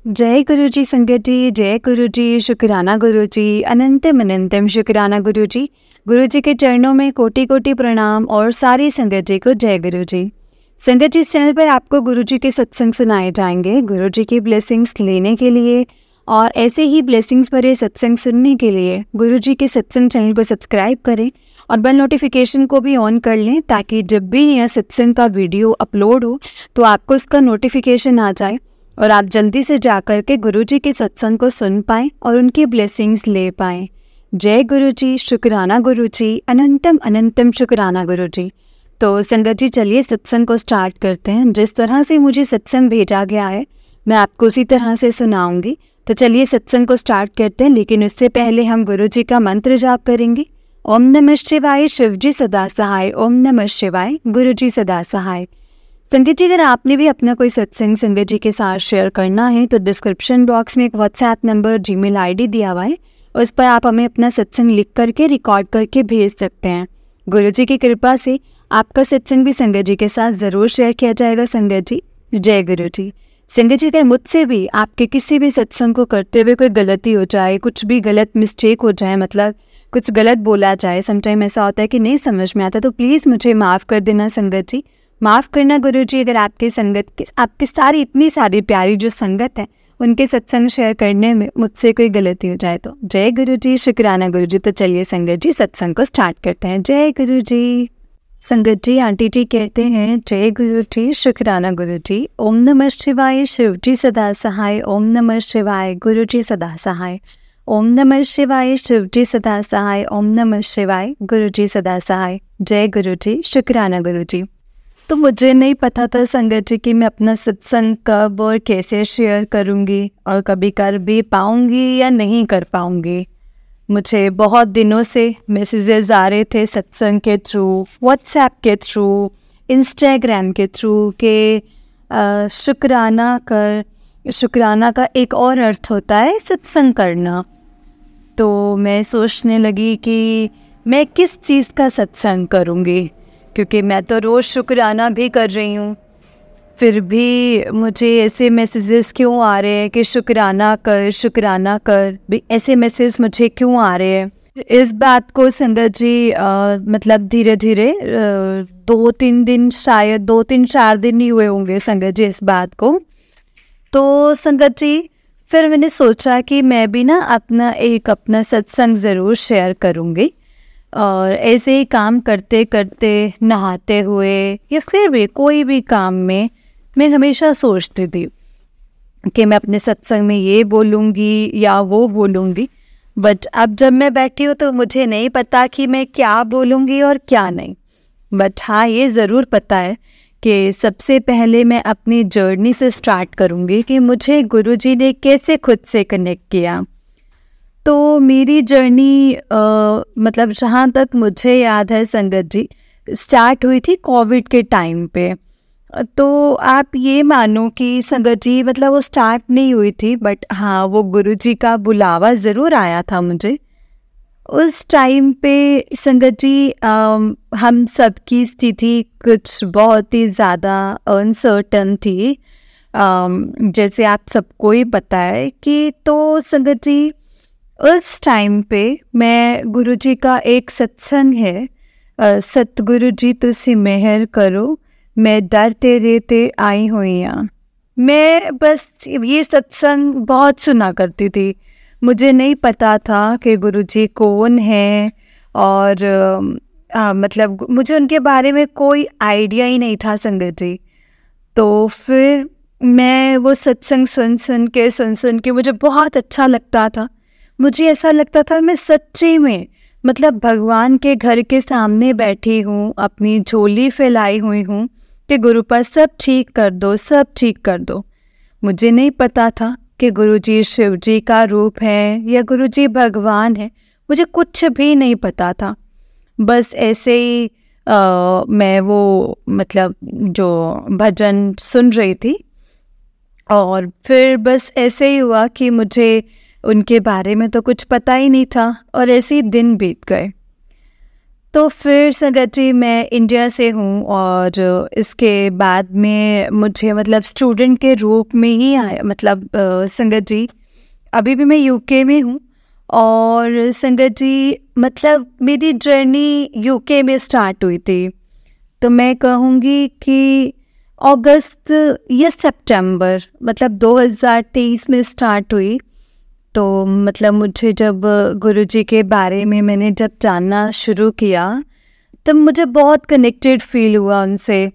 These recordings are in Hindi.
जय गुरु जी संगत जी, जय गुरु जी, शुक्राना गुरु जी, अनंतम अनंतम शुक्राना गुरु जी। गुरु जी के चरणों में कोटि कोटि प्रणाम और सारी संगत जी को जय गुरु जी। संगत जी, इस चैनल पर आपको गुरु जी के सत्संग सुनाए जाएंगे। गुरु जी की ब्लेसिंग्स लेने के लिए और ऐसे ही ब्लेसिंग्स भरे सत्संग सुनने के लिए गुरु जी के सत्संग चैनल को सब्सक्राइब करें और बेल नोटिफिकेशन को भी ऑन कर लें, ताकि जब भी यह सत्संग का वीडियो अपलोड हो तो आपको उसका नोटिफिकेशन आ जाए और आप जल्दी से जाकर के गुरु जी के सत्संग को सुन पाएँ और उनकी ब्लेसिंग्स ले पाएँ। जय गुरु जी, शुक्राना गुरु जी, अनंतम अनंतम शुक्राना गुरु जी। तो संगत जी, चलिए सत्संग को स्टार्ट करते हैं। जिस तरह से मुझे सत्संग भेजा गया है मैं आपको उसी तरह से सुनाऊंगी। तो चलिए सत्संग को स्टार्ट करते हैं, लेकिन उससे पहले हम गुरु जी का मंत्र जाप करेंगे। ओम नमः शिवाय, शिव जी सदा सहाय। ओम नमः शिवाय, गुरु जी सदा सहाय। संगत जी, अगर आपने भी अपना कोई सत्संग संगत जी के साथ शेयर करना है तो डिस्क्रिप्शन बॉक्स में एक व्हाट्सएप नंबर, जीमेल आईडी दिया हुआ है, उस पर आप हमें अपना सत्संग लिख करके रिकॉर्ड करके भेज सकते हैं। गुरु जी की कृपा से आपका सत्संग भी संगत जी के साथ ज़रूर शेयर किया जाएगा। संगत जी, जय गुरु जी। संगत जी, अगर मुझसे भी आपके किसी भी सत्संग को करते हुए कोई गलती हो जाए, कुछ भी गलत मिस्टेक हो जाए, मतलब कुछ गलत बोला जाए, समटाइम ऐसा होता है कि नहीं समझ में आता, तो प्लीज़ मुझे माफ़ कर देना संगत जी, माफ़ करना गुरु जी। अगर आपकी संगत की आपकी सारी इतनी सारी प्यारी जो संगत है उनके सत्संग शेयर करने में मुझसे कोई गलती हो जाए तो। जय गुरु जी, शुक्राना गुरु जी। तो चलिए संगत जी सत्संग को स्टार्ट करते हैं। जय गुरु जी। संगत जी, आंटी जी कहते हैं जय गुरु जी, शुक्राना गुरु जी। ओम नमः शिवाय, शिव जी सदा सहाय। ओम नमः शिवाय, गुरु जी सदा सहाय। ओम नमः शिवाय, शिव जी सदा सहाय। ओम नमः शिवाय, गुरु जी सदा सहाय। जय गुरु जी, शुक्राना गुरु जी। तो मुझे नहीं पता था संगत जी कि मैं अपना सत्संग कब और कैसे शेयर करूंगी और कभी कर भी पाऊंगी या नहीं कर पाऊंगी। मुझे बहुत दिनों से मैसेजेस आ रहे थे सत्संग के थ्रू, व्हाट्सएप के थ्रू, इंस्टाग्राम के थ्रू के शुक्राना कर। शुक्राना का एक और अर्थ होता है सत्संग करना। तो मैं सोचने लगी कि मैं किस चीज़ का सत्संग करूंगी, क्योंकि मैं तो रोज़ शुक्राना भी कर रही हूँ, फिर भी मुझे ऐसे मैसेजेस क्यों आ रहे हैं कि शुक्राना कर भी, ऐसे मैसेज मुझे क्यों आ रहे हैं। इस बात को संगत जी मतलब धीरे धीरे 2-3 दिन, शायद 2-3-4 दिन ही हुए होंगे संगत जी इस बात को। तो संगत जी, फिर मैंने सोचा कि मैं भी ना अपना सत्संग ज़रूर शेयर करूँगी। और ऐसे ही काम करते करते, नहाते हुए या फिर भी कोई भी काम में मैं हमेशा सोचती थी कि मैं अपने सत्संग में ये बोलूँगी या वो बोलूँगी। बट अब जब मैं बैठी हूँ तो मुझे नहीं पता कि मैं क्या बोलूँगी और क्या नहीं। बट हाँ, ये ज़रूर पता है कि सबसे पहले मैं अपनी जर्नी से स्टार्ट करूँगी कि मुझे गुरुजी ने कैसे खुद से कनेक्ट किया। तो मेरी जर्नी मतलब जहाँ तक मुझे याद है संगत जी, स्टार्ट हुई थी कोविड के टाइम पे। तो आप ये मानो कि संगत जी, मतलब वो स्टार्ट नहीं हुई थी, बट हाँ, वो गुरुजी का बुलावा ज़रूर आया था मुझे उस टाइम पे। संगत जी, हम सबकी स्थिति कुछ बहुत ही ज़्यादा अनसर्टन थी, जैसे आप सबको ही पता है कि। तो संगत जी, उस टाइम पे मैं गुरुजी का एक सत्संग है, सतगुरु जी तुसी मेहर करो, मैं दर तेरे ते आई हुई हाँ। मैं बस ये सत्संग बहुत सुना करती थी। मुझे नहीं पता था कि गुरुजी कौन है और मतलब मुझे उनके बारे में कोई आइडिया ही नहीं था संगत जी। तो फिर मैं वो सत्संग सुन सुन के मुझे बहुत अच्छा लगता था। मुझे ऐसा लगता था मैं सच्ची में मतलब भगवान के घर के सामने बैठी हूँ, अपनी झोली फैलाई हुई हूँ कि गुरु पास सब ठीक कर दो, सब ठीक कर दो। मुझे नहीं पता था कि गुरुजी शिव जी का रूप है या गुरुजी भगवान है, मुझे कुछ भी नहीं पता था। बस ऐसे ही मैं वो मतलब जो भजन सुन रही थी और फिर बस ऐसे ही हुआ कि मुझे उनके बारे में तो कुछ पता ही नहीं था और ऐसे ही दिन बीत गए। तो फिर संगत जी मैं इंडिया से हूँ और इसके बाद में मुझे मतलब स्टूडेंट के रूप में ही आया, मतलब संगत जी अभी भी मैं यूके में हूँ। और संगत जी मतलब मेरी जर्नी यूके में स्टार्ट हुई थी, तो मैं कहूँगी कि अगस्त या सितंबर मतलब 2023 में स्टार्ट हुई। तो मतलब मुझे जब गुरुजी के बारे में मैंने जब जानना शुरू किया तब मुझे बहुत कनेक्टेड फील हुआ उनसे।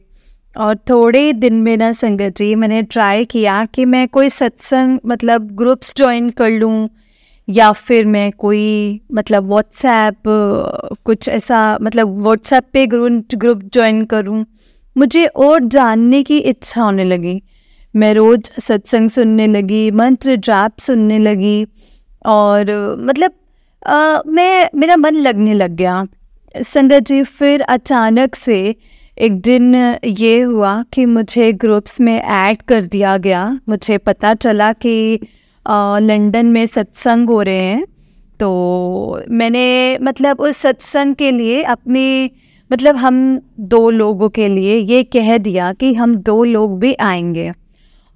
और थोड़े दिन में ना संगत जी मैंने ट्राई किया कि मैं कोई सत्संग मतलब ग्रुप्स ज्वाइन कर लूँ या फिर मैं कोई मतलब व्हाट्सएप कुछ ऐसा मतलब व्हाट्सएप पे ग्रुप ज्वाइन करूँ। मुझे और जानने की इच्छा होने लगी। मैं रोज़ सत्संग सुनने लगी, मंत्र जाप सुनने लगी और मतलब मेरा मन लगने लग गया संगत जी। फिर अचानक से एक दिन ये हुआ कि मुझे ग्रुप्स में ऐड कर दिया गया। मुझे पता चला कि लंदन में सत्संग हो रहे हैं, तो मैंने मतलब उस सत्संग के लिए अपनी मतलब हम 2 लोगों के लिए ये कह दिया कि हम 2 लोग भी आएंगे।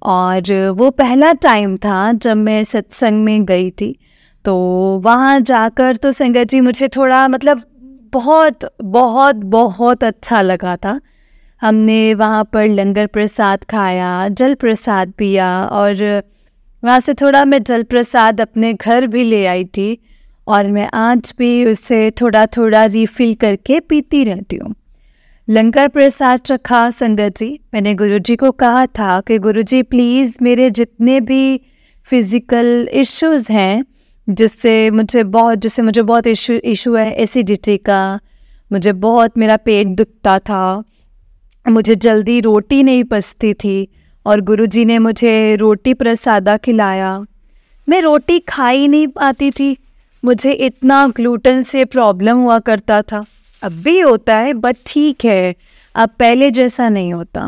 और वो पहला टाइम था जब मैं सत्संग में गई थी। तो वहाँ जाकर तो संगत जी मुझे थोड़ा मतलब बहुत बहुत बहुत अच्छा लगा था। हमने वहाँ पर लंगर प्रसाद खाया, जल प्रसाद पिया और वहाँ से थोड़ा मैं जल प्रसाद अपने घर भी ले आई थी और मैं आज भी उससे थोड़ा थोड़ा रिफ़िल करके पीती रहती हूँ। लंगर प्रसाद चखा संगत जी, मैंने गुरुजी को कहा था कि गुरुजी प्लीज़ मेरे जितने भी फिज़िकल इश्यूज़ हैं जिससे मुझे बहुत इशू है एसिडिटी का, मुझे बहुत मेरा पेट दुखता था, मुझे जल्दी रोटी नहीं पचती थी और गुरुजी ने मुझे रोटी प्रसादा खिलाया। मैं रोटी खा ही नहीं पाती थी, मुझे इतना ग्लूटेन से प्रॉब्लम हुआ करता था। अब भी होता है बट ठीक है, अब पहले जैसा नहीं होता।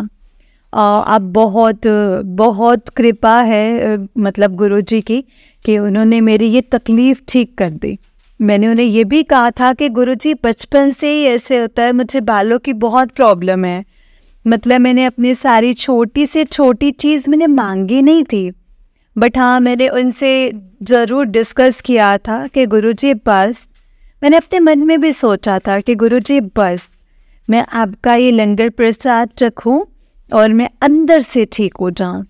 अब बहुत बहुत कृपा है मतलब गुरुजी की कि उन्होंने मेरी ये तकलीफ़ ठीक कर दी। मैंने उन्हें ये भी कहा था कि गुरुजी बचपन से ही ऐसे होता है, मुझे बालों की बहुत प्रॉब्लम है। मतलब मैंने अपनी सारी छोटी से छोटी चीज़ मैंने मांगी नहीं थी, बट हाँ मैंने उनसे ज़रूर डिस्कस किया था कि गुरुजी बस, मैंने अपने मन में भी सोचा था कि गुरुजी बस मैं आपका ये लंगर प्रसाद चखूँ और मैं अंदर से ठीक हो जाऊँ।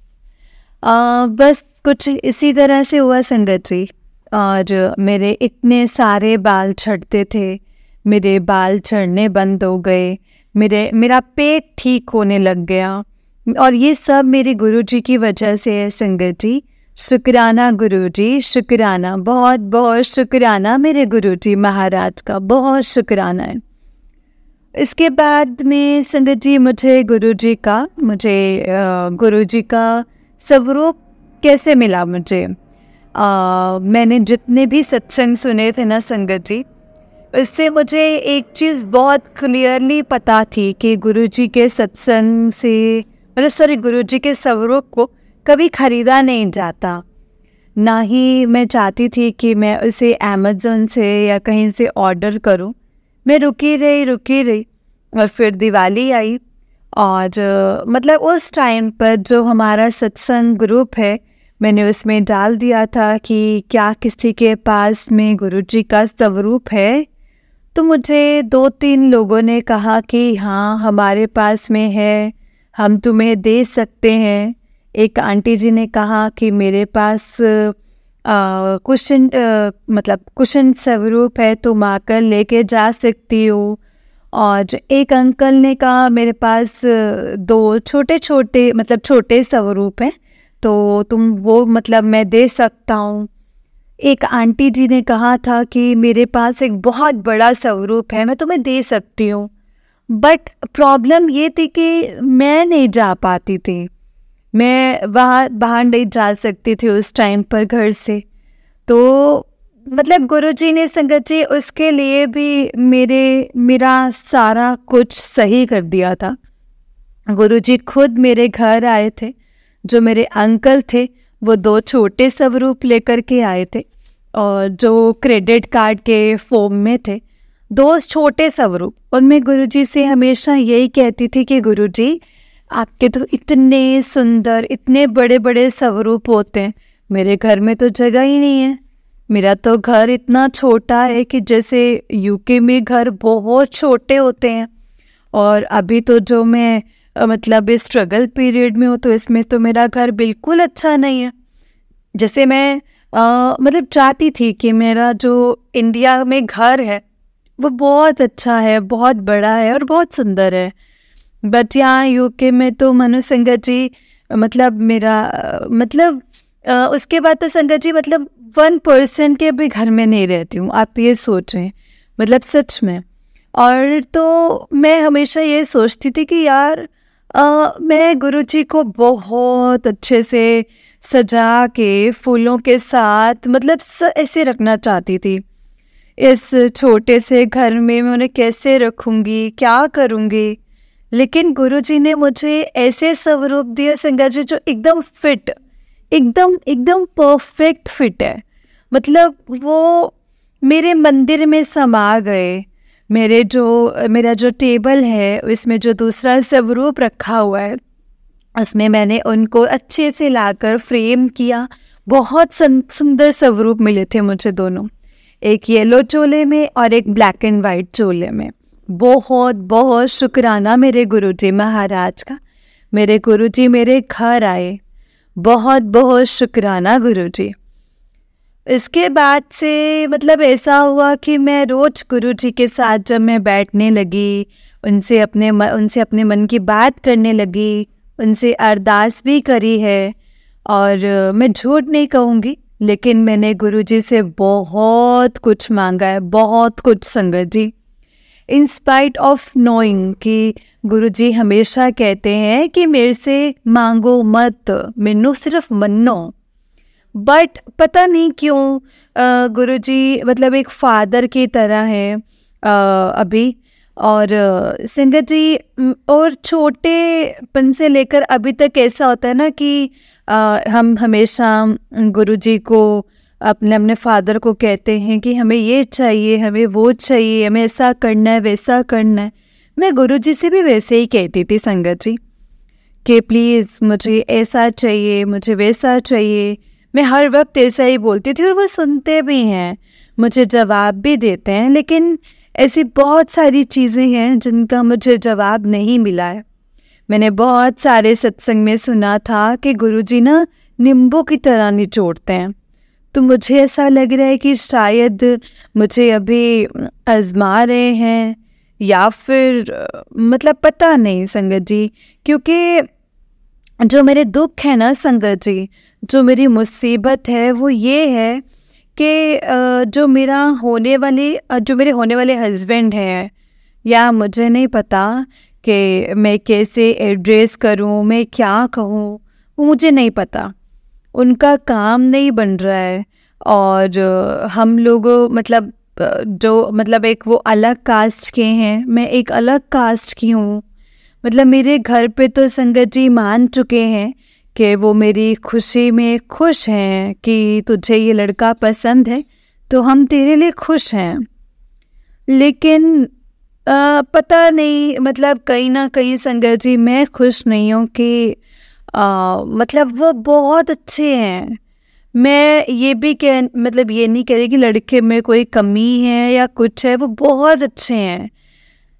बस कुछ इसी तरह से हुआ संगत जी। और मेरे इतने सारे बाल झड़ते थे, मेरे बाल झड़ने बंद हो गए, मेरा पेट ठीक होने लग गया और ये सब मेरे गुरुजी की वजह से है संगत जी। शुक्राना गुरुजी, शुक्राना, बहुत बहुत शुक्राना मेरे गुरुजी महाराज का, बहुत शुक्राना है। इसके बाद में संगत जी मुझे गुरुजी का स्वरूप कैसे मिला मुझे। मैंने जितने भी सत्संग सुने थे ना संगत जी, इससे मुझे एक चीज़ बहुत क्लियरली पता थी कि गुरुजी के सत्संग से गुरुजी के स्वरूप को कभी ख़रीदा नहीं जाता। ना ही मैं चाहती थी कि मैं उसे अमेज़न से या कहीं से ऑर्डर करूं। मैं रुकी रही और फिर दिवाली आई और मतलब उस टाइम पर जो हमारा सत्संग ग्रुप है, मैंने उसमें डाल दिया था कि क्या किसी के पास में गुरुजी का स्वरूप है। तो मुझे 2-3 लोगों ने कहा कि हाँ हमारे पास में है, हम तुम्हें दे सकते हैं। एक आंटी जी ने कहा कि मेरे पास कुशन स्वरूप है, तुम आकर लेके जा सकती हो। और एक अंकल ने कहा मेरे पास 2 छोटे स्वरूप हैं, तो तुम वो मतलब मैं दे सकता हूँ। एक आंटी जी ने कहा था कि मेरे पास एक बहुत बड़ा स्वरूप है, मैं तुम्हें दे सकती हूँ। बट प्रॉब्लम ये थी कि मैं नहीं जा पाती थी, मैं बाहर नहीं जा सकती थी उस टाइम पर घर से। तो मतलब गुरुजी ने संगत जी उसके लिए भी मेरा सारा कुछ सही कर दिया था। गुरुजी खुद मेरे घर आए थे, जो मेरे अंकल थे वो 2 छोटे स्वरूप लेकर के आए थे और जो क्रेडिट कार्ड के फॉर्म में थे। दो छोटे स्वरूप, और मैं गुरुजी से हमेशा यही कहती थी कि गुरुजी आपके तो इतने सुंदर, इतने बड़े बड़े स्वरूप होते हैं, मेरे घर में तो जगह ही नहीं है। मेरा तो घर इतना छोटा है कि जैसे यूके में घर बहुत छोटे होते हैं, और अभी तो जो मैं मतलब इस स्ट्रगल पीरियड में हूँ, तो इसमें तो मेरा घर बिल्कुल अच्छा नहीं है। जैसे मैं मतलब चाहती थी कि मेरा जो इंडिया में घर है वो बहुत अच्छा है, बहुत बड़ा है और बहुत सुंदर है, बट यहाँ यूके में तो मनु संगत जी मतलब मेरा मतलब उसके बाद तो संगत जी मतलब 1% के भी घर में नहीं रहती हूँ, आप ये सोचें, मतलब सच में। और तो मैं हमेशा ये सोचती थी कि यार मैं गुरुजी को बहुत अच्छे से सजा के फूलों के साथ मतलब ऐसे रखना चाहती थी। इस छोटे से घर में मैं उन्हें कैसे रखूँगी, क्या करूँगी, लेकिन गुरुजी ने मुझे ऐसे स्वरूप दिए संगत जी जो एकदम फिट, एकदम एकदम परफेक्ट फिट है। मतलब वो मेरे मंदिर में समा गए। मेरा जो टेबल है उसमें जो दूसरा स्वरूप रखा हुआ है, उसमें मैंने उनको अच्छे से लाकर फ्रेम किया। बहुत सुंदर स्वरूप मिले थे मुझे दोनों, एक येलो चोले में और एक ब्लैक एंड वाइट चोले में। बहुत बहुत शुक्राना मेरे गुरुजी महाराज का, मेरे गुरुजी मेरे घर आए, बहुत बहुत शुक्राना गुरुजी। इसके बाद से मतलब ऐसा हुआ कि मैं रोज गुरुजी के साथ जब मैं बैठने लगी, उनसे अपने मन की बात करने लगी, उनसे अरदास भी करी है। और मैं झूठ नहीं कहूँगी, लेकिन मैंने गुरुजी से बहुत कुछ मांगा है, बहुत कुछ संगत जी। इन स्पाइट ऑफ नोइंग कि गुरुजी हमेशा कहते हैं कि मेरे से मांगो मत, मैनू सिर्फ मन्नो। बट पता नहीं क्यों गुरुजी मतलब एक फादर की तरह है अभी। और संगत जी और छोटेपन से लेकर अभी तक ऐसा होता है ना कि हम हमेशा गुरुजी को अपने फादर को कहते हैं कि हमें ये चाहिए, हमें वो चाहिए, हमें ऐसा करना है, वैसा करना है। मैं गुरुजी से भी वैसे ही कहती थी संगत जी कि प्लीज़ मुझे ऐसा चाहिए, मुझे वैसा चाहिए। मैं हर वक्त ऐसा ही बोलती थी और वो सुनते भी हैं, मुझे जवाब भी देते हैं। लेकिन ऐसी बहुत सारी चीज़ें हैं जिनका मुझे जवाब नहीं मिला है। मैंने बहुत सारे सत्संग में सुना था कि गुरुजी ना नींबू की तरह निचोड़ते हैं, तो मुझे ऐसा लग रहा है कि शायद मुझे अभी आजमा रहे हैं या फिर मतलब पता नहीं संगत जी। क्योंकि जो मेरे दुख है ना संगत जी, जो मेरी मुसीबत है वो ये है कि जो मेरे होने वाले हस्बैंड हैं, या मुझे नहीं पता कि मैं कैसे एड्रेस करूं, मैं क्या कहूं, वो मुझे नहीं पता। उनका काम नहीं बन रहा है, और हम लोग मतलब जो मतलब एक वो अलग कास्ट के हैं, मैं एक अलग कास्ट की हूँ। मतलब मेरे घर पे तो संगत जी मान चुके हैं कि वो मेरी खुशी में खुश हैं कि तुझे ये लड़का पसंद है तो हम तेरे लिए खुश हैं। लेकिन पता नहीं मतलब कहीं ना कहीं संगत जी मैं खुश नहीं हूँ कि मतलब वो बहुत अच्छे हैं। मैं ये भी मतलब ये नहीं कह रही कि लड़के में कोई कमी है या कुछ है, वो बहुत अच्छे हैं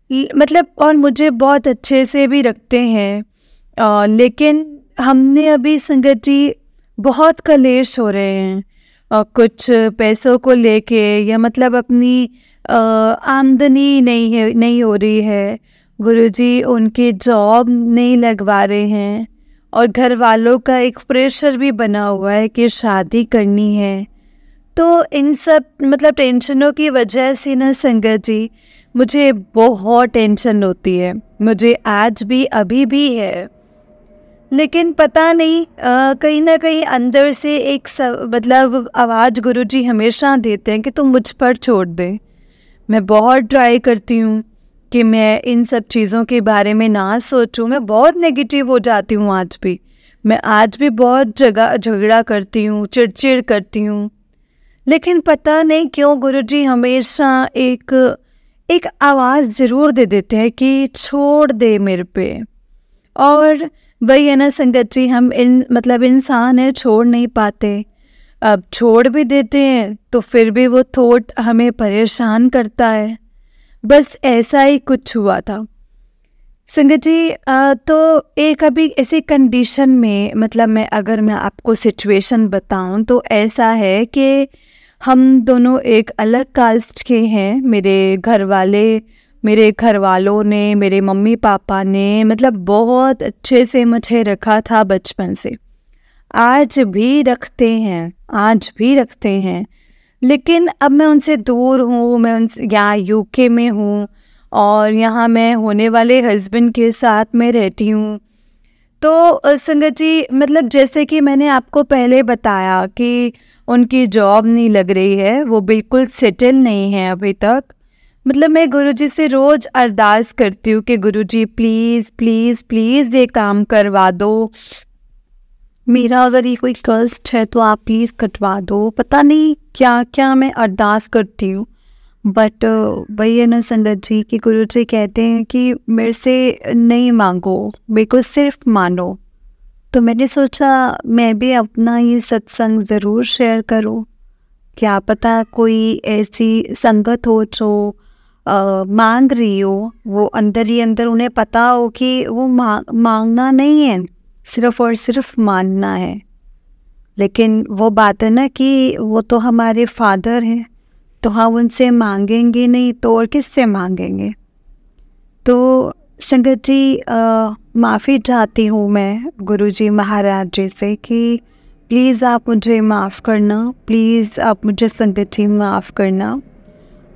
मतलब, और मुझे बहुत अच्छे से भी रखते हैं। लेकिन हमने अभी संगत जी बहुत कलेश हो रहे हैं कुछ पैसों को लेके, या मतलब अपनी आमदनी नहीं हो रही है। गुरुजी उनकी जॉब नहीं लगवा रहे हैं, और घर वालों का एक प्रेशर भी बना हुआ है कि शादी करनी है। तो इन सब मतलब टेंशनों की वजह से ना संगत जी मुझे बहुत टेंशन होती है, मुझे आज भी अभी भी है। लेकिन पता नहीं कहीं ना कहीं अंदर से एक मतलब आवाज़ गुरुजी हमेशा देते हैं कि तुम मुझ पर छोड़ दे। मैं बहुत ट्राई करती हूँ कि मैं इन सब चीज़ों के बारे में ना सोचूं। मैं बहुत नेगेटिव हो जाती हूँ आज भी, मैं आज भी बहुत झगड़ा करती हूँ, चिड़चिड़ करती हूँ। लेकिन पता नहीं क्यों गुरुजी हमेशा एक एक आवाज़ ज़रूर दे देते हैं कि छोड़ दे मेरे पे। और वही है ना संगत जी, हम मतलब इंसान है, छोड़ नहीं पाते। अब छोड़ भी देते हैं तो फिर भी वो थॉट हमें परेशान करता है। बस ऐसा ही कुछ हुआ था संगत जी। तो एक अभी ऐसी कंडीशन में, मतलब मैं आपको सिचुएशन बताऊं तो ऐसा है कि हम दोनों एक अलग कास्ट के हैं। मेरे घर वालों ने, मेरे मम्मी पापा ने मतलब बहुत अच्छे से मुझे रखा था बचपन से, आज भी रखते हैं। लेकिन अब मैं उनसे दूर हूँ, मैं उनसे यहाँ यूके में हूँ और यहाँ मैं होने वाले हस्बैंड के साथ में रहती हूँ। तो संगत जी, मतलब जैसे कि मैंने आपको पहले बताया कि उनकी जॉब नहीं लग रही है, वो बिल्कुल सेटल नहीं है अभी तक। मतलब मैं गुरुजी से रोज़ अरदास करती हूँ कि गुरुजी प्लीज़ प्लीज़ प्लीज़ ये काम करवा दो, मेरा अगर ये कोई कष्ट है तो आप प्लीज़ कटवा दो। पता नहीं क्या क्या मैं अरदास करती हूँ, बट वही है ना संगत जी कि गुरुजी कहते हैं कि मेरे से नहीं मांगो, मेरे को सिर्फ मानो। तो मैंने सोचा मैं भी अपना ये सत्संग ज़रूर शेयर करूँ। क्या पता कोई ऐसी संगत हो जो मांग रही हो, वो अंदर ही अंदर उन्हें पता हो कि वो मांगना नहीं है, सिर्फ और सिर्फ मानना है। लेकिन वो बात है ना कि वो तो हमारे फादर हैं, तो हम उनसे मांगेंगे नहीं तो और किससे मांगेंगे। तो संगत जी, माफ़ी चाहती हूँ मैं गुरुजी महाराज जी से कि प्लीज़ आप मुझे माफ़ करना, प्लीज़ आप मुझे संगत जी माफ़ करना।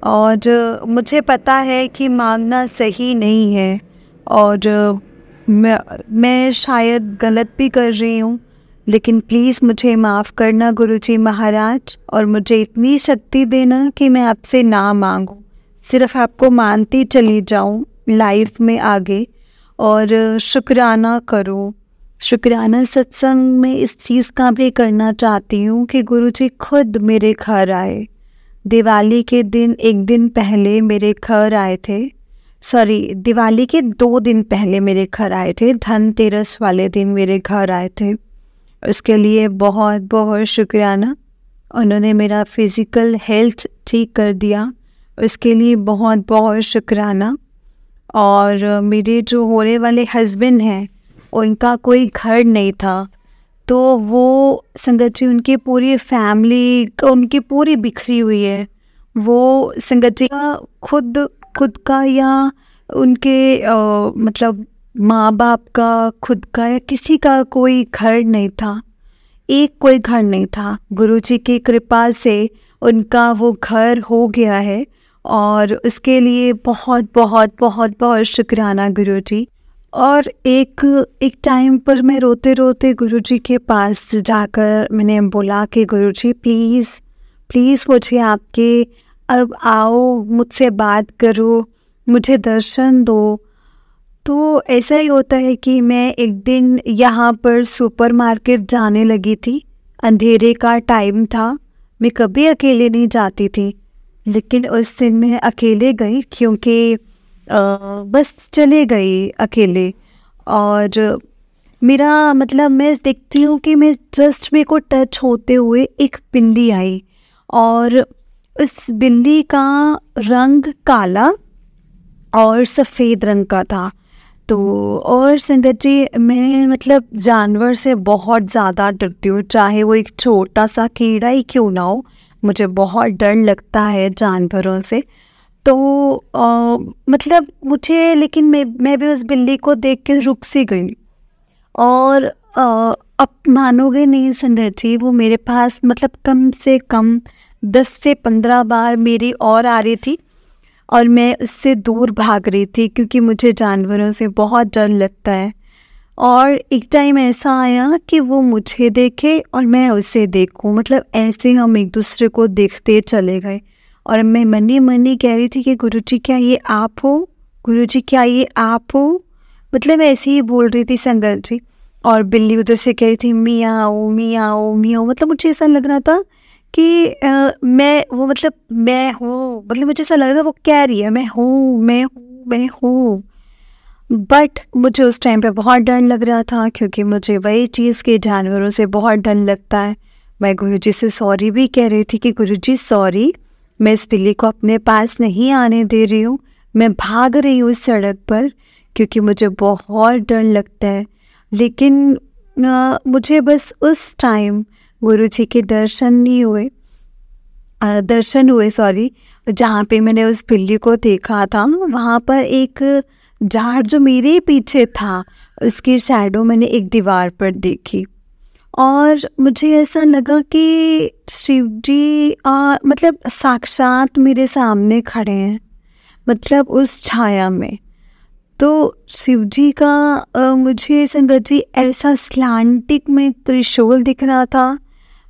और मुझे पता है कि मांगना सही नहीं है और मैं शायद गलत भी कर रही हूँ, लेकिन प्लीज़ मुझे माफ़ करना गुरुजी महाराज, और मुझे इतनी शक्ति देना कि मैं आपसे ना मांगूँ, सिर्फ आपको मानती चली जाऊँ लाइफ में आगे और शुक्राना करूँ। शुक्राना सत्संग में इस चीज़ का भी करना चाहती हूँ कि गुरुजी खुद मेरे घर आए। दिवाली के दिन एक दिन पहले मेरे घर आए थे, दिवाली के 2 दिन पहले मेरे घर आए थे, धनतेरस वाले दिन मेरे घर आए थे। उसके लिए बहुत बहुत शुक्राना। उन्होंने मेरा फिज़िकल हेल्थ ठीक कर दिया, उसके लिए बहुत बहुत शुक्राना। और मेरे जो होने वाले हस्बैंड हैं, उनका कोई घर नहीं था, तो वो संगत जी उनकी पूरी फैमिली उनकी पूरी बिखरी हुई है। वो संगत जी का खुद का या उनके मतलब माँ बाप का खुद का या किसी का कोई घर नहीं था, एक कोई घर नहीं था। गुरुजी की कृपा से उनका वो घर हो गया है और उसके लिए बहुत बहुत बहुत बहुत शुक्राना गुरुजी। और एक टाइम पर मैं रोते रोते गुरुजी के पास जाकर मैंने बोला कि गुरुजी प्लीज़ प्लीज़ मुझे आपके, अब आओ मुझसे बात करो, मुझे दर्शन दो। तो ऐसा ही होता है कि मैं एक दिन यहाँ पर सुपरमार्केट जाने लगी थी, अंधेरे का टाइम था, मैं कभी अकेले नहीं जाती थी, लेकिन उस दिन मैं अकेले गई क्योंकि बस चले गई अकेले। और मेरा मतलब मैं देखती हूँ कि मैं जस्ट मेरे को टच होते हुए एक बिल्ली आई और उस बिल्ली का रंग काला और सफ़ेद रंग का था। तो और संगत जी, मैं मतलब जानवर से बहुत ज़्यादा डरती हूँ, चाहे वो एक छोटा सा कीड़ा ही क्यों ना हो, मुझे बहुत डर लगता है जानवरों से। तो मतलब मुझे, लेकिन मैं भी उस बिल्ली को देख के रुक सी गई। और अब मानोगे नहीं संगत जी, वो मेरे पास मतलब कम से कम 10 से 15 बार मेरी और आ रही थी और मैं उससे दूर भाग रही थी क्योंकि मुझे जानवरों से बहुत डर लगता है। और एक टाइम ऐसा आया कि वो मुझे देखे और मैं उसे देखूं, मतलब ऐसे हम एक दूसरे को देखते चले गए। और मैं मनी मनी कह रही थी कि गुरुजी क्या ये आप हो, गुरुजी क्या ये आप हो, मतलब ऐसे ही बोल रही थी संगत जी। और बिल्ली उधर से कह रही थी मियाओ मियाओ मियाओ, मतलब मुझे ऐसा लग रहा था कि मैं वो मतलब मैं हूँ, मतलब मुझे ऐसा लग रहा था वो कह रही है मैं हूँ, मैं हूँ, मैं हूँ। बट मुझे उस टाइम पे बहुत डर लग रहा था, क्योंकि मुझे वही चीज़ के जानवरों से बहुत डर लगता है। मैं गुरुजी से सॉरी भी कह रही थी कि गुरुजी सॉरी, मैं इस बिल्ली को अपने पास नहीं आने दे रही हूँ, मैं भाग रही हूँ इस सड़क पर, क्योंकि मुझे बहुत डर लगता है। लेकिन मुझे बस उस टाइम गुरुजी के दर्शन हुए सॉरी, जहाँ पे मैंने उस बिल्ली को देखा था, वहाँ पर एक झाड़ जो मेरे पीछे था, उसकी शैडो मैंने एक दीवार पर देखी। और मुझे ऐसा लगा कि शिव जी मतलब साक्षात मेरे सामने खड़े हैं, मतलब उस छाया में। तो शिव जी का मुझे संगत जी ऐसा स्लांटिक में त्रिशूल दिख रहा था।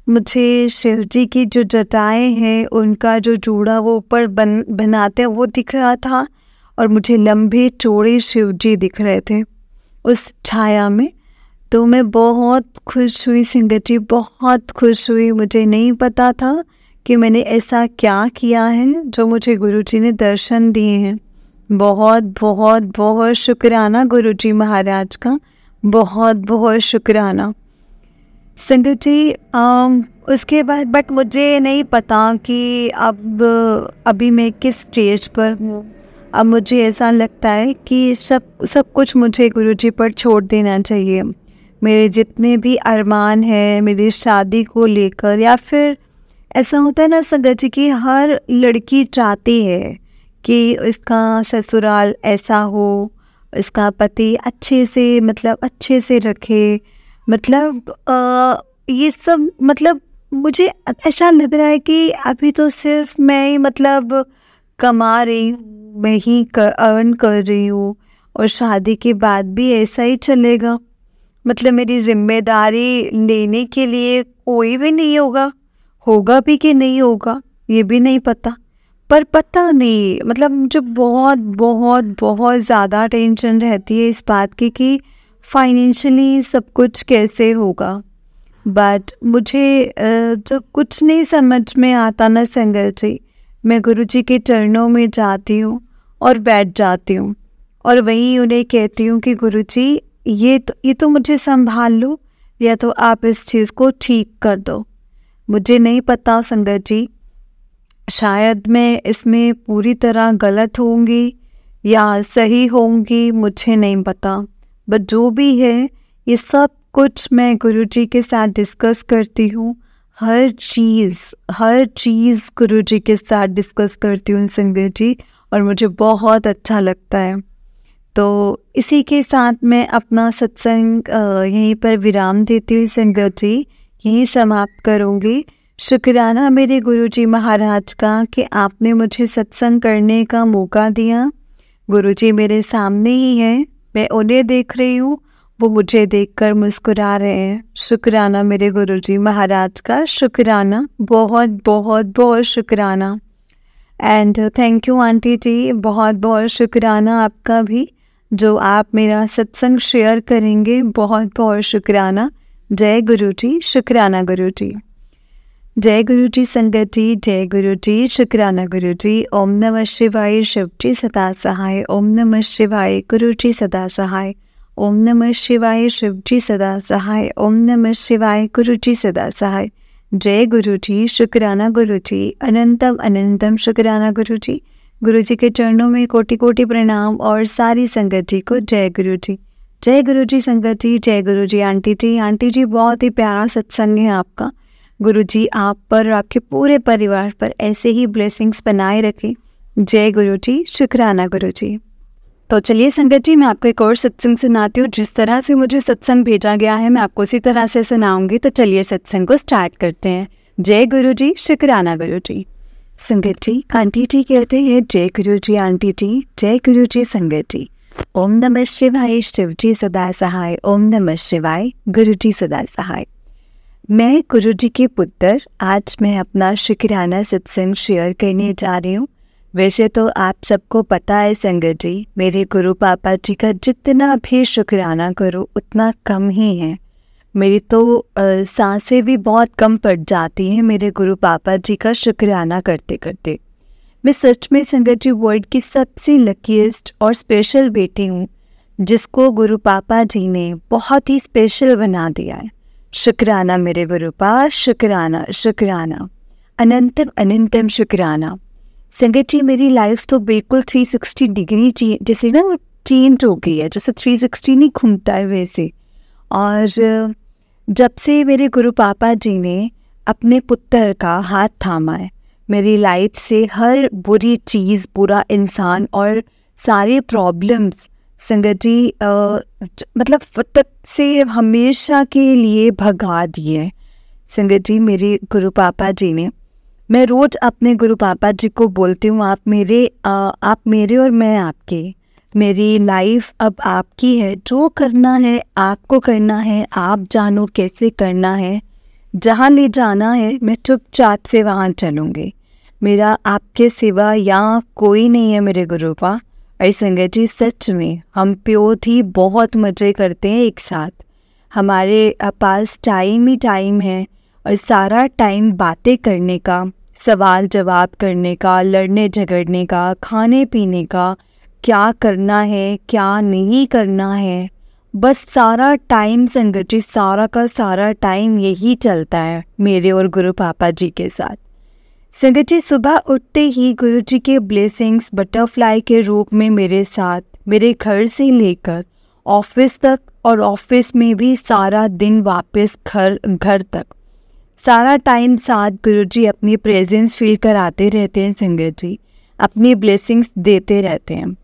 मुझे शिव जी की जो जटाएं हैं, उनका जो जूड़ा वो ऊपर बनाते हैं, वो दिख रहा था। और मुझे लंबे चौड़े शिव जी दिख रहे थे उस छाया में। तो मैं बहुत खुश हुई संगत जी, बहुत खुश हुई। मुझे नहीं पता था कि मैंने ऐसा क्या किया है जो मुझे गुरुजी ने दर्शन दिए हैं। बहुत बहुत बहुत शुक्राना गुरुजी महाराज का, बहुत बहुत शुक्राना संगत जी। उसके बाद बट मुझे नहीं पता कि अभी मैं किस स्टेज पर हूँ। अब मुझे ऐसा लगता है कि सब कुछ मुझे गुरुजी पर छोड़ देना चाहिए। मेरे जितने भी अरमान हैं मेरी शादी को लेकर, या फिर ऐसा होता है ना संगत जी कि हर लड़की चाहती है कि इसका ससुराल ऐसा हो, इसका पति अच्छे से मतलब अच्छे से रखे, मतलब ये सब मतलब मुझे ऐसा लग रहा है कि अभी तो सिर्फ मैं ही मतलब कमा रही हूँ, मैं ही अर्न कर रही हूँ, और शादी के बाद भी ऐसा ही चलेगा। मतलब मेरी जिम्मेदारी लेने के लिए कोई भी नहीं होगा भी कि नहीं होगा ये भी नहीं पता। पर पता नहीं, मतलब मुझे बहुत बहुत बहुत ज़्यादा टेंशन रहती है इस बात की कि फाइनेंशियली सब कुछ कैसे होगा। बट मुझे जब कुछ नहीं समझ में आता ना संगत जी, मैं गुरुजी के चरणों में जाती हूँ और बैठ जाती हूँ, और वहीं उन्हें कहती हूँ कि गुरुजी ये तो मुझे संभाल लो, या तो आप इस चीज़ को ठीक कर दो। मुझे नहीं पता संगत जी, शायद मैं इसमें पूरी तरह गलत होंगी या सही होंगी, मुझे नहीं पता। बट जो भी है, ये सब कुछ मैं गुरुजी के साथ डिस्कस करती हूँ। हर चीज़ गुरुजी के साथ डिस्कस करती हूँ संगत जी, और मुझे बहुत अच्छा लगता है। तो इसी के साथ मैं अपना सत्संग यहीं पर विराम देती हूँ संगत जी, यहीं समाप्त करूँगी। शुक्राना मेरे गुरुजी महाराज का कि आपने मुझे सत्संग करने का मौका दिया। गुरुजी मेरे सामने ही हैं, मैं उन्हें देख रही हूँ, वो मुझे देखकर मुस्कुरा रहे हैं। शुक्राना मेरे गुरुजी महाराज का, शुक्राना, बहुत बहुत बहुत शुक्राना। एंड थैंक यू आंटी जी, बहुत बहुत शुक्राना आपका भी, जो आप मेरा सत्संग शेयर करेंगे, बहुत बहुत शुक्राना। जय गुरुजी, शुक्राना गुरुजी। जय गुरुजी संगत जी, जय गुरुजी, शुक्राना गुरुजी। ओम नमः शिवाय, शिव जी सदा सहाय। ओम नमः शिवाय, गुरुजी सदा सहाय। ओम नमः शिवाय, शिव जी सदा सहाय। ओम नमः शिवाय, गुरुजी सदा सहाय। जय गुरुजी, शुक्राना गुरुजी, अनंतम अनंतम शुक्राना गुरुजी। गुरुजी के चरणों में कोटि कोटि प्रणाम, और सारी संगत जी को जय गुरुजी। जय गुरुजी संगत जी, जय गुरुजी आंटी जी। आंटी जी बहुत ही प्यारा सत्संग है आपका। गुरुजी आप पर और आपके पूरे परिवार पर ऐसे ही ब्लेसिंग्स बनाए रखें। जय गुरुजी, शुक्राना गुरुजी। तो चलिए संगत जी, मैं आपको एक और सत्संग सुनाती हूँ। जिस तरह से मुझे सत्संग भेजा गया है मैं आपको उसी तरह से सुनाऊंगी। तो चलिए सत्संग को स्टार्ट करते हैं। जय गुरुजी, शुक्राना गुरुजी। संगत जी, आंटी जी कहते हैं जय गुरुजी आंटी जी, जय गुरुजी संगत जी। ओम नमः शिवाय, शिव जी सदा सहाय। ओम नमः शिवाय, गुरुजी सदा सहाय। मैं गुरुजी के पुत्र, आज मैं अपना शुक्राना सत्संग शेयर करने जा रही हूँ। वैसे तो आप सबको पता है संगत जी, मेरे गुरु पापा जी का जितना भी शुक्राना करो उतना कम ही है। मेरी तो सांसें भी बहुत कम पड़ जाती हैं मेरे गुरु पापा जी का शुक्राना करते करते। मैं सच में संगत जी वर्ल्ड की सबसे लकीएस्ट और स्पेशल बेटी हूँ, जिसको गुरु पापा जी ने बहुत ही स्पेशल बना दिया है। शुक्राना मेरे गुरु पा, शुक्राना शुक्राना, अनंतम अनंतम शुक्राना। संगत जी मेरी लाइफ तो बिल्कुल 360 डिग्री जैसे ना चेंज हो गई है, जैसे 360 नहीं घूमता है वैसे। और जब से मेरे गुरु पापा जी ने अपने पुत्र का हाथ थामा है, मेरी लाइफ से हर बुरी चीज़, बुरा इंसान और सारे प्रॉब्लम्स संगत जी मतलब तक से हमेशा के लिए भगा दिए संगत जी मेरे गुरु पापा जी ने। मैं रोज़ अपने गुरु पापा जी को बोलती हूँ, आप मेरे और मैं आपके। मेरी लाइफ अब आपकी है, जो करना है आपको करना है, आप जानो कैसे करना है, जहाँ ले जाना है मैं चुपचाप से वहाँ चलूँगी। मेरा आपके सिवा यहाँ कोई नहीं है मेरे गुरु पा। अरे संगत जी सच में हम प्योर ही बहुत मज़े करते हैं एक साथ। हमारे पास टाइम ही टाइम है और सारा टाइम बातें करने का, सवाल जवाब करने का, लड़ने झगड़ने का, खाने पीने का, क्या करना है क्या नहीं करना है, बस सारा टाइम संगत जी सारा का सारा टाइम यही चलता है मेरे और गुरु पापा जी के साथ। संगत जी सुबह उठते ही गुरु जी के ब्लेसिंग्स बटरफ्लाई के रूप में मेरे साथ, मेरे घर से लेकर ऑफिस तक और ऑफिस में भी सारा दिन वापस घर तक, सारा टाइम साथ गुरु जी अपनी प्रेजेंस फील कराते रहते हैं संगत जी, अपनी ब्लेसिंग्स देते रहते हैं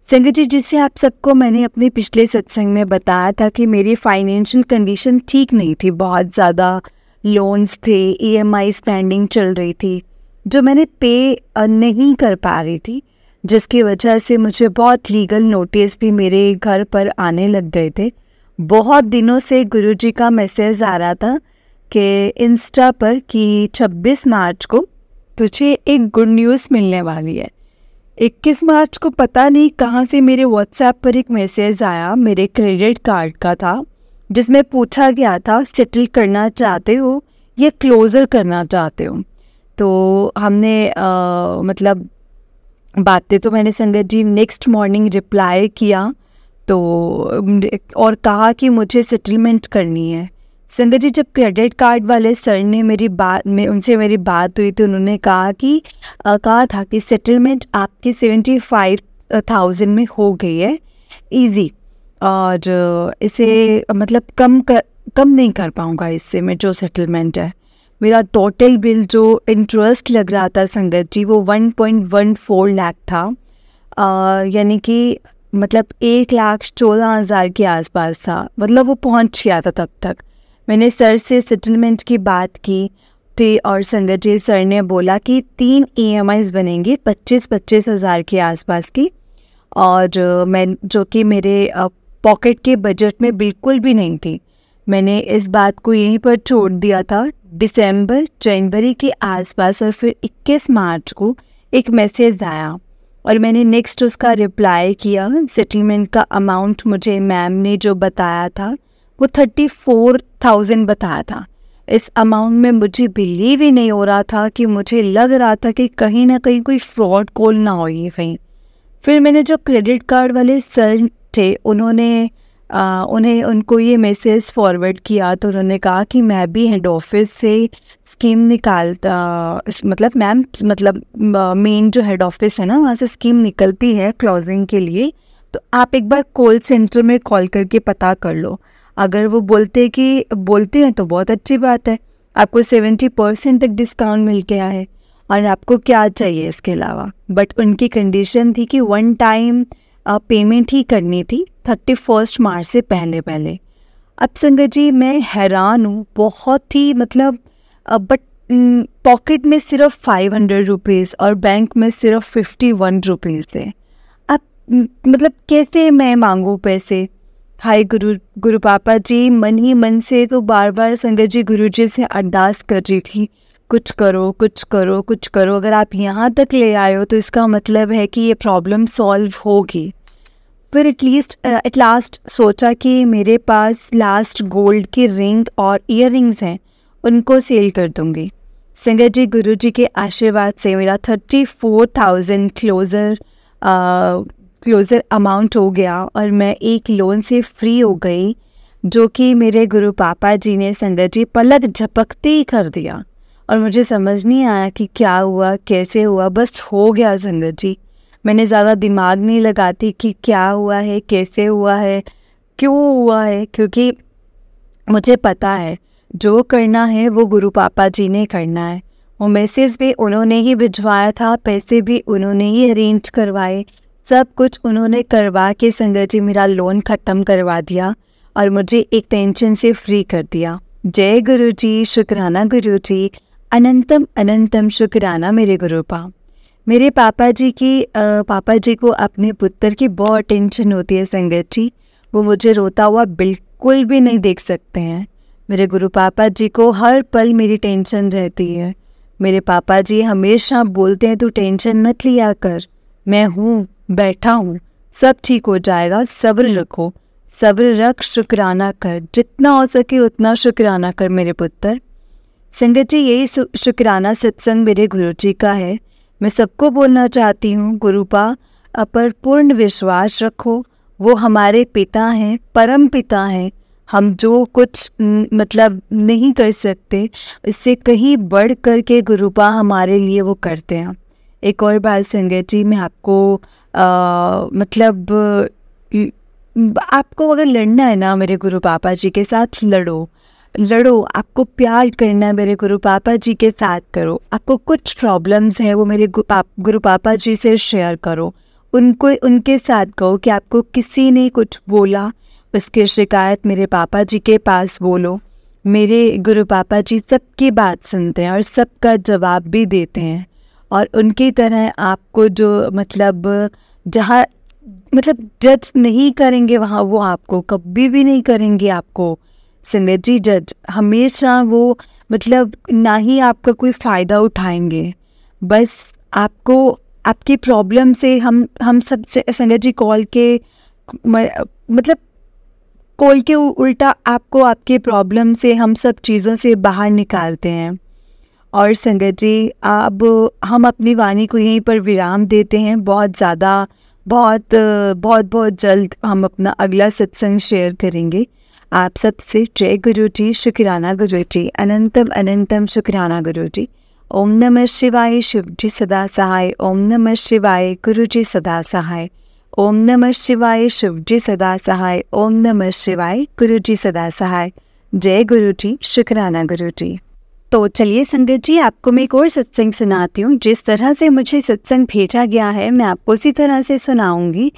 संगत जी। जिससे आप सबको मैंने अपने पिछले सत्संग में बताया था कि मेरी फाइनेंशियल कंडीशन ठीक नहीं थी, बहुत ज़्यादा लोन्स थे, EMI स्टैंडिंग चल रही थी जो मैंने पे नहीं कर पा रही थी, जिसकी वजह से मुझे बहुत लीगल नोटिस भी मेरे घर पर आने लग गए थे। बहुत दिनों से गुरुजी का मैसेज आ रहा था कि इंस्टा पर कि 26 मार्च को तुझे एक गुड न्यूज़ मिलने वाली है। 21 मार्च को पता नहीं कहाँ से मेरे व्हाट्सएप पर एक मैसेज आया, मेरे क्रेडिट कार्ड का था, जिसमें पूछा गया था सेटल करना चाहते हो या क्लोज़र करना चाहते हो। तो हमने मतलब बातें तो मैंने संगत जी नेक्स्ट मॉर्निंग रिप्लाई किया तो और कहा कि मुझे सेटलमेंट करनी है। संगत जी जब क्रेडिट कार्ड वाले सर ने उनसे मेरी बात हुई तो उन्होंने कहा था कि सेटलमेंट आपकी 75,000 में हो गई है ईजी, और इसे मतलब कम नहीं कर पाऊँगा इससे मैं, जो सेटलमेंट है। मेरा टोटल बिल जो इंटरेस्ट लग रहा था संगत जी वो 1.14 लाख था, यानी कि मतलब 1,14,000 के आसपास था, मतलब वो पहुंच गया था तब तक। मैंने सर से सेटलमेंट की बात की थी और संगत जी सर ने बोला कि 3 EMIs बनेंगी 25-25 हज़ार के आसपास की, और मैं जो कि मेरे पॉकेट के बजट में बिल्कुल भी नहीं थी। मैंने इस बात को यहीं पर छोड़ दिया था जनवरी के आसपास, और फिर 21 मार्च को एक मैसेज आया और मैंने नेक्स्ट उसका रिप्लाई किया। सेटलमेंट का अमाउंट मुझे मैम ने जो बताया था वो 34,000 बताया था। इस अमाउंट में मुझे बिलीव ही नहीं हो रहा था, कि मुझे लग रहा था कि कहीं ना कहीं कोई फ्रॉड कॉल ना हो ये कहीं। फिर मैंने जो क्रेडिट कार्ड वाले सर थे उनको ये मैसेज फॉरवर्ड किया तो उन्होंने कहा कि मैं भी हेड ऑफिस से स्कीम मतलब मेन जो हेड ऑफिस है ना वहाँ से स्कीम निकलती है क्लोजिंग के लिए, तो आप एक बार कॉल सेंटर में कॉल करके पता कर लो। अगर वो बोलते हैं तो बहुत अच्छी बात है, आपको 70% तक डिस्काउंट मिल गया है और आपको क्या चाहिए इसके अलावा। बट उनकी कंडीशन थी कि 1 टाइम पेमेंट ही करनी थी 31 मार्च से पहले। अब संगत जी मैं हैरान हूँ बहुत ही, मतलब बट पॉकेट में सिर्फ 500 रुपीज़ और बैंक में सिर्फ 51 रुपीज़ थे। अब मतलब कैसे मैं मांगूँ पैसे। हाय गुरु पापा जी, मन ही मन से तो बार बार संगत जी गुरु जी से अरदास कर रही थी, कुछ करो। अगर आप यहाँ तक ले आए हो तो इसका मतलब है कि ये प्रॉब्लम सॉल्व होगी। फिर एट लास्ट सोचा कि मेरे पास लास्ट गोल्ड की रिंग और ईयररिंग्स हैं, उनको सेल कर दूंगी। संगत जी, गुरुजी के आशीर्वाद से मेरा 34,000 क्लोज़र अमाउंट हो गया और मैं एक लोन से फ्री हो गई, जो कि मेरे गुरु पापा जी ने संगत जी पलक झपकते ही कर दिया। और मुझे समझ नहीं आया कि क्या हुआ, कैसे हुआ, बस हो गया संगत जी। मैंने ज़्यादा दिमाग नहीं लगाती कि क्या हुआ है, कैसे हुआ है, क्यों हुआ है, क्योंकि मुझे पता है जो करना है वो गुरु पापा जी ने करना है। वो मैसेज भी उन्होंने ही भिजवाया था, पैसे भी उन्होंने ही अरेंज करवाए, सब कुछ उन्होंने करवा के संगत जी मेरा लोन ख़त्म करवा दिया और मुझे एक टेंशन से फ्री कर दिया। जय गुरु जी, शुक्राना गुरु जी, अनंतम अनंतम शुक्राना मेरे गुरुपा। मेरे पापा जी को अपने पुत्र की बहुत टेंशन होती है संगत जी। वो मुझे रोता हुआ बिल्कुल भी नहीं देख सकते हैं। मेरे गुरु पापा जी को हर पल मेरी टेंशन रहती है। मेरे पापा जी हमेशा बोलते हैं, तू टेंशन मत लिया कर, मैं हूँ, बैठा हूँ, सब ठीक हो जाएगा, सब्र रखो, सब्र रख, शुक्राना कर, जितना हो सके उतना शुक्राना कर मेरे पुत्र। संगत जी, यही शुक्राना सत्संग मेरे गुरु जी का है। मैं सबको बोलना चाहती हूँ, गुरुपा पर पूर्ण विश्वास रखो, वो हमारे पिता हैं, परम पिता हैं। हम जो कुछ मतलब नहीं कर सकते, इससे कहीं बढ़ कर के गुरुपा हमारे लिए वो करते हैं। एक और बात संगत जी, मैं आपको मतलब आपको अगर लड़ना है ना मेरे गुरु पापा जी के साथ, लड़ो, आपको प्यार करना है मेरे गुरु पापा जी के साथ करो। आपको कुछ प्रॉब्लम्स है वो मेरे गुरु पापा जी से शेयर करो, उनके साथ कहो कि आपको किसी ने कुछ बोला, उसकी शिकायत मेरे पापा जी के पास बोलो। मेरे गुरु पापा जी सबकी बात सुनते हैं और सबका जवाब भी देते हैं। और उनकी तरह आपको जो मतलब जहाँ मतलब जज नहीं करेंगे, वहाँ वो आपको कभी भी नहीं करेंगे आपको संगत जी जज। हमेशा वो मतलब ना ही आपका कोई फ़ायदा उठाएंगे, बस आपको आपकी प्रॉब्लम से हम सब संगत जी कॉल के उल्टा आपको आपके प्रॉब्लम से हम सब चीज़ों से बाहर निकालते हैं। और संगत जी, अब हम अपनी वाणी को यहीं पर विराम देते हैं। बहुत जल्द हम अपना अगला सत्संग शेयर करेंगे आप सबसे। जय गुरु जी, शुक्राना गुरु जी, अनंतम अनंतम शुक्राना गुरु जी। ओम नमः शिवाय, शिव जी सदा सहाय। ओम नमः शिवाय, गुरु जी सदा सहाय। ओम नमः शिवाय, शिव जी सदा सहाय। ओम नमः शिवाय, गुरु जी सदा सहाय। जय गुरु जी, शुक्राना गुरु जी। तो चलिए संगत जी, आपको मैं एक और सत्संग सुनाती हूँ। जिस तरह से मुझे सत्संग भेजा गया है मैं आपको उसी तरह से सुनाऊंगी।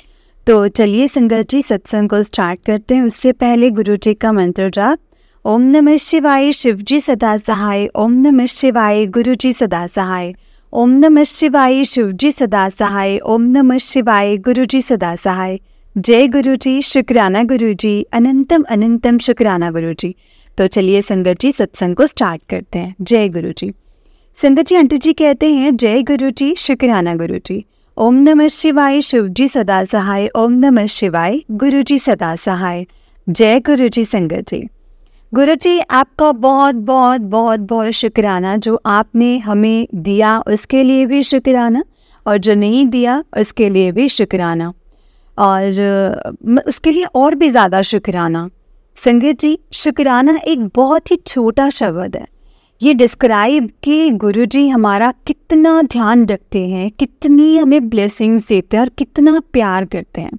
तो चलिए संगत जी, सत्संग को स्टार्ट करते हैं। उससे पहले गुरु जी का मंत्र जाप। ओम नमः शिवाय, शिव जी सदा सहाय। ओम नमः शिवाय, गुरु जी सदा सहाय। ओम नमः शिवाय, शिव जी सदा सहाय। ओम नमः शिवाय, गुरु जी सदा सहाय। जय गुरु जी, शुक्राना गुरु जी, अनंतम अनंतम शुक्राना गुरु जी। तो चलिए संगत जी, सत्संग को स्टार्ट करते हैं। जय गुरु जी। संगत जी, आंटी जी कहते हैं, जय गुरु जी, शुक्राना गुरु जी। ओम नमः शिवाय, शिव जी सदा सहाय। ओम नमः शिवाय, गुरु जी सदा सहाय। जय गुरु जी। संगत जी, गुरु जी आपका बहुत बहुत बहुत बहुत शुक्राना। जो आपने हमें दिया उसके लिए भी शुक्राना, और जो नहीं दिया उसके लिए भी शुक्राना, और उसके लिए और भी ज़्यादा शुक्राना। संगत जी, शुक्राना एक बहुत ही छोटा शब्द है। ये डिस्क्राइब कि गुरुजी हमारा कितना ध्यान रखते हैं, कितनी हमें ब्लेसिंग्स देते हैं और कितना प्यार करते हैं।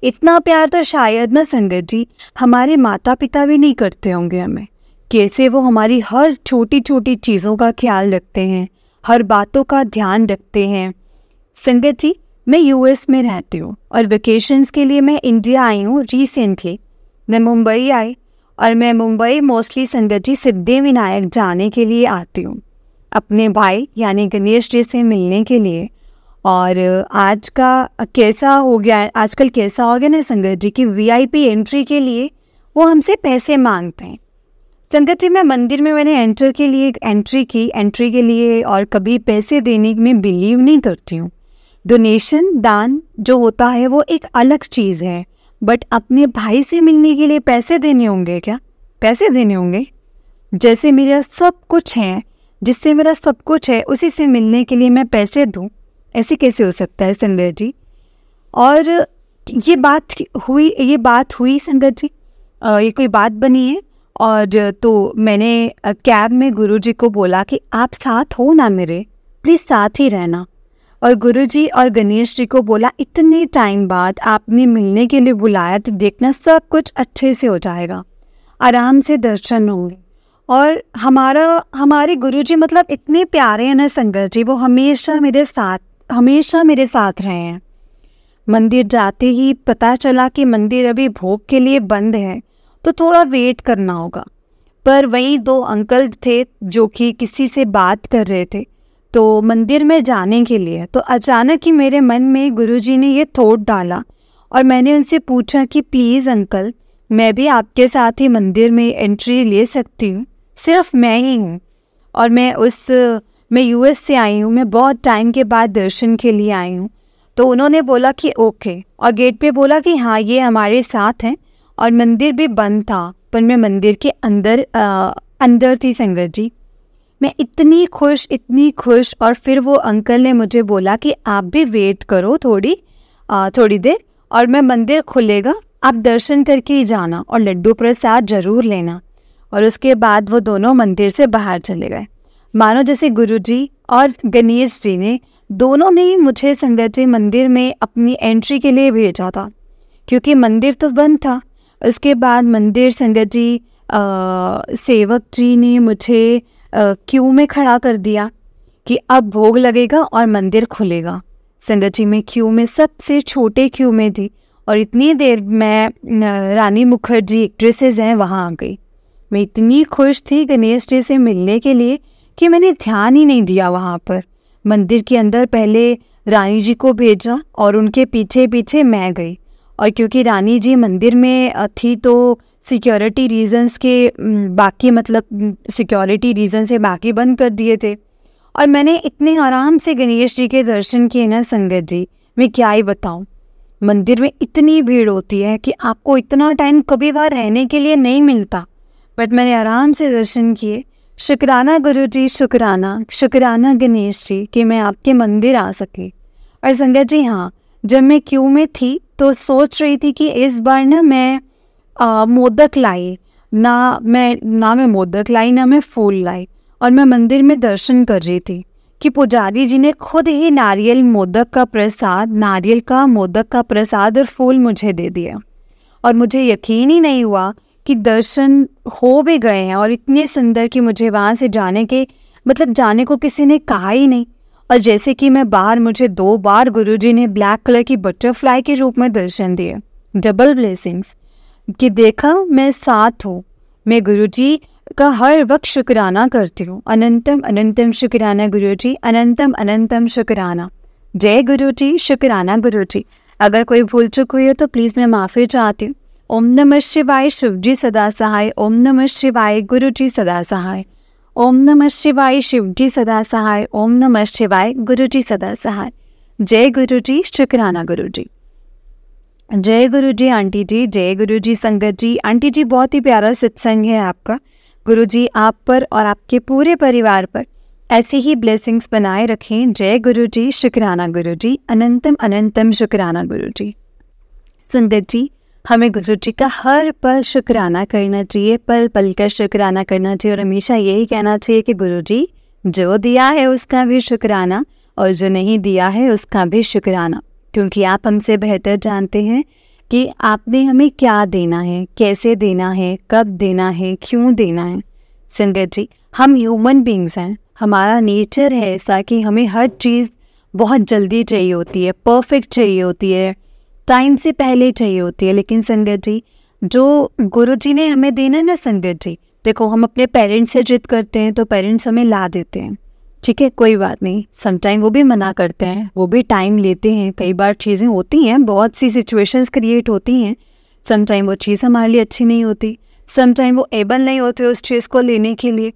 इतना प्यार तो शायद ना संगत जी हमारे माता पिता भी नहीं करते होंगे हमें। कैसे वो हमारी हर छोटी छोटी चीज़ों का ख्याल रखते हैं, हर बातों का ध्यान रखते हैं। संगत जी, मैं यूएस में रहती हूँ और वेकेशंस के लिए मैं इंडिया आई हूँ रिसेंटली। मैं मुंबई आई, और मैं मुंबई मोस्टली संगत जी सिद्धिविनायक जाने के लिए आती हूँ अपने भाई यानी गणेश जी से मिलने के लिए। और आजकल कैसा हो गया ना संगत जी कि वीआईपी एंट्री के लिए वो हमसे पैसे मांगते हैं। संगत जी, मैं मंदिर में मैंने एंट्री के लिए और कभी पैसे देने में बिलीव नहीं करती हूँ। डोनेशन, दान जो होता है वो एक अलग चीज़ है, बट अपने भाई से मिलने के लिए पैसे देने होंगे क्या? पैसे देने होंगे? जैसे मेरा सब कुछ है, जिससे मेरा सब कुछ है, उसी से मिलने के लिए मैं पैसे दूं, ऐसे कैसे हो सकता है संगत जी? और ये बात हुई संगत जी, ये कोई बात बनी है। और तो मैंने कैब में गुरुजी को बोला कि आप साथ हो ना मेरे, प्लीज़ साथ ही रहना। और गुरुजी और गणेश जी को बोला इतने टाइम बाद आपने मिलने के लिए बुलाया तो देखना सब कुछ अच्छे से हो जाएगा, आराम से दर्शन होंगे। और हमारे गुरुजी मतलब इतने प्यारे हैं ना संगत जी, वो हमेशा मेरे साथ रहे हैं। मंदिर जाते ही पता चला कि मंदिर अभी भोग के लिए बंद है, तो थोड़ा वेट करना होगा। पर वहीं 2 अंकल थे जो कि किसी से बात कर रहे थे तो मंदिर में जाने के लिए। तो अचानक ही मेरे मन में गुरुजी ने ये थॉट डाला और मैंने उनसे पूछा कि प्लीज़ अंकल, मैं भी आपके साथ ही मंदिर में एंट्री ले सकती हूँ? सिर्फ मैं ही हूँ और मैं यूएस से आई हूँ, मैं बहुत टाइम के बाद दर्शन के लिए आई हूँ। तो उन्होंने बोला कि ओके, और गेट पे बोला कि हाँ ये हमारे साथ हैं। और मंदिर भी बंद था, पर मैं मंदिर के अंदर थी संगत जी। मैं इतनी खुश। और फिर वो अंकल ने मुझे बोला कि आप भी वेट करो थोड़ी देर, और मैं मंदिर खुलेगा, आप दर्शन करके ही जाना और लड्डू प्रसाद ज़रूर लेना। और उसके बाद वो दोनों मंदिर से बाहर चले गए। मानो जैसे गुरुजी और गणेश जी ने दोनों ने ही मुझे संगत जी मंदिर में अपनी एंट्री के लिए भेजा था, क्योंकि मंदिर तो बंद था। उसके बाद मंदिर संगत जी सेवक जी ने मुझे क्यू में खड़ा कर दिया कि अब भोग लगेगा और मंदिर खुलेगा। संगत जी मैं क्यू में सबसे छोटे क्यू में थी और इतनी देर मैं रानी मुखर्जी एक्ट्रेसेस हैं वहाँ आ गई। मैं इतनी खुश थी गणेश जी से मिलने के लिए कि मैंने ध्यान ही नहीं दिया वहाँ पर। मंदिर के अंदर पहले रानी जी को भेजा और उनके पीछे पीछे मैं गई। और क्योंकि रानी जी मंदिर में थी तो सिक्योरिटी रीज़न्स से बाकी बंद कर दिए थे। और मैंने इतने आराम से गणेश जी के दर्शन किए ना संगत जी, मैं क्या ही बताऊं। मंदिर में इतनी भीड़ होती है कि आपको इतना टाइम कभी बार रहने के लिए नहीं मिलता, बट मैंने आराम से दर्शन किए। शुक्राना गुरुजी, शुक्राना गणेश जी कि मैं आपके मंदिर आ सकी। और संगत जी हाँ, जब मैं क्यू में थी तो सोच रही थी कि इस बार ना मैं मोदक लाई ना मैं मोदक लाई ना मैं फूल लाई। और मैं मंदिर में दर्शन कर रही थी कि पुजारी जी ने खुद ही नारियल का मोदक का प्रसाद और फूल मुझे दे दिया। और मुझे यकीन ही नहीं हुआ कि दर्शन हो भी गए हैं और इतने सुंदर कि मुझे वहाँ से जाने को किसी ने कहा ही नहीं। और जैसे कि मैं बाहर, मुझे 2 बार गुरुजी ने ब्लैक कलर की बटरफ्लाई के रूप में दर्शन दिए। डबल ब्लेसिंग्स कि देखा मैं साथ हूँ। मैं गुरुजी का हर वक्त शुक्राना करती हूँ। अनंतम अनंतम शुक्राना गुरुजी, अनंतम अनंतम शुक्राना। जय गुरुजी, शुक्राना गुरुजी। अगर कोई भूल चुक हुई हो तो प्लीज़ मैं माफ़ी चाहती हूँ। ओम नमः शिवाय, शिव जी सदा सहाय। ओम नमः शिवाय, गुरुजी सदा सहाय। ओम नमः शिवाय, शिव जी सदा सहाय। ओम नमः शिवाय, गुरुजी सदा सहाय। जय गुरुजी, शुक्राना गुरुजी। जय गुरुजी आंटी जी, जय गुरुजी संगत जी। आंटी जी बहुत ही प्यारा सत्संग है आपका। गुरुजी आप पर और आपके पूरे परिवार पर ऐसे ही ब्लेसिंग्स बनाए रखें। जय गुरुजी, शुक्राना गुरुजी, अनंतम अनंतम शुक्राना गुरुजी। संगत जी हमें गुरुजी का हर पल शुक्राना करना चाहिए, पल पल का शुक्राना करना चाहिए और हमेशा यही कहना चाहिए कि गुरुजी जो दिया है उसका भी शुक्राना और जो नहीं दिया है उसका भी शुक्राना, क्योंकि आप हमसे बेहतर जानते हैं कि आपने हमें क्या देना है, कैसे देना है, कब देना है, क्यों देना है। संगत जी हम ह्यूमन बींग्स हैं, हमारा नेचर है ऐसा कि हमें हर चीज़ बहुत जल्दी चाहिए होती है, परफेक्ट चाहिए होती है, टाइम से पहले चाहिए होती है। लेकिन संगत जी जो गुरुजी ने हमें देना है ना संगत जी, देखो हम अपने पेरेंट्स से जिद करते हैं तो पेरेंट्स हमें ला देते हैं, ठीक है कोई बात नहीं। समटाइम वो भी मना करते हैं, वो भी टाइम लेते हैं, कई बार चीज़ें होती हैं, बहुत सी सिचुएशंस क्रिएट होती हैं। समटाइम वो चीज़ हमारे लिए अच्छी नहीं होती, समटाइम वो एबल नहीं होते उस चीज़ को लेने के लिए।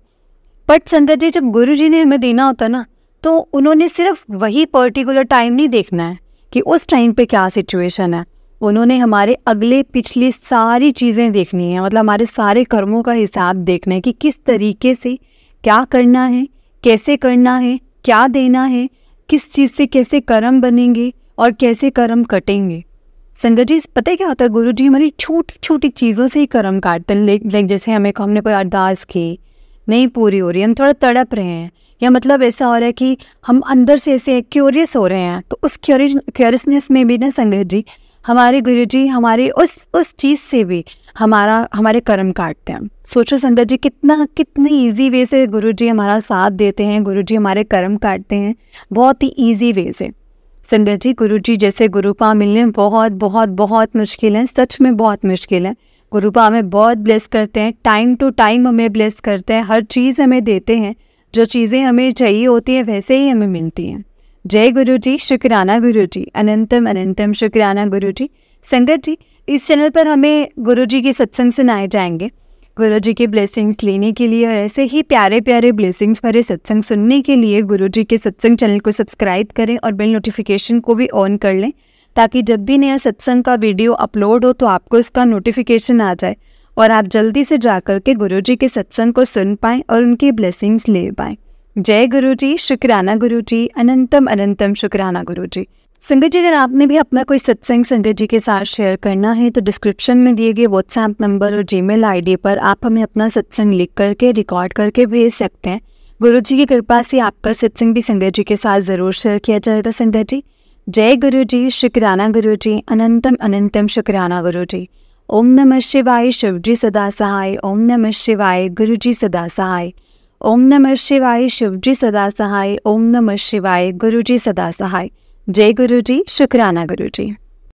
बट संगत जी जब गुरुजी ने हमें देना होता ना तो उन्होंने सिर्फ वही पर्टिकुलर टाइम नहीं देखना है कि उस टाइम पे क्या सिचुएशन है, उन्होंने हमारे अगले पिछली सारी चीज़ें देखनी है, मतलब हमारे सारे कर्मों का हिसाब देखना है कि किस तरीके से क्या करना है, कैसे करना है, क्या देना है, किस चीज़ से कैसे कर्म बनेंगे और कैसे कर्म कटेंगे। संगत जी, पता है क्या होता है, गुरु जी हमारी छोटी छोटी चीज़ों से ही कर्म काटते हैं। लाइक जैसे हमने कोई अरदास की नहीं पूरी हो रही है, हम थोड़ा तड़प रहे हैं, या मतलब ऐसा हो रहा है कि हम अंदर से ऐसे क्यूरियस हो रहे हैं, तो उस क्यूरियसनेस में भी ना संगत जी हमारे गुरु जी हमारी उस चीज़ से भी हमारे कर्म काटते हैं। सोचो संगत जी, कितनी ईजी वे से गुरु जी हमारा साथ देते हैं, गुरु जी हमारे कर्म काटते हैं बहुत ही ईजी वे से। संगत जी, गुरु जी जैसे गुरुपा मिलने बहुत बहुत बहुत मुश्किल है, सच में बहुत मुश्किल है। गुरुपा हमें बहुत ब्लेस करते हैं, टाइम टू टाइम हमें ब्लेस करते हैं, हर चीज़ हमें देते हैं, जो चीज़ें हमें चाहिए होती हैं वैसे ही हमें मिलती हैं। जय गुरु जी, शुक्राना गुरु जी, अनंतम अनंतम शुक्राना गुरु जी। संगत जी, इस चैनल पर हमें गुरु जी के सत्संग सुनाए जाएंगे। गुरु जी के ब्लेसिंग्स लेने के लिए और ऐसे ही प्यारे प्यारे ब्लेसिंग्स भरे सत्संग सुनने के लिए गुरु जी के सत्संग चैनल को सब्सक्राइब करें और बेल नोटिफिकेशन को भी ऑन कर लें, ताकि जब भी नया सत्संग का वीडियो अपलोड हो तो आपको इसका नोटिफिकेशन आ जाए और आप जल्दी से जाकर के गुरु जी के सत्संग को सुन पाएँ और उनकी ब्लेसिंग्स ले पाएँ। जय गुरु जी, शुक्राना गुरु जी, अनंतम अनंतम शुक्राना गुरु जी। संगत जी, अगर आपने भी अपना कोई सत्संग संगत जी के साथ शेयर करना है तो डिस्क्रिप्शन में दिए गए व्हाट्सएप नंबर और जीमेल आईडी पर आप हमें अपना सत्संग लिख करके रिकॉर्ड करके भेज सकते हैं। गुरु जी की कृपा से आपका सत्संग भी संगत जी के साथ ज़रूर शेयर किया जाएगा। संगत जी, जय गुरु जी, शुक्राना गुरु जी, अनंतम अनंतम शुक्राना गुरु जी। ओम नमः शिवाय, शिव जी सदा सहाय। ओम नमः शिवाय, गुरु जी सदा सहाय। ओम नमः शिवाय, शिव जी सदा सहाय। ओम नमः शिवाय, गुरु जी सदा सहाय। जय गुरु जी, शुक्राना गुरु जी।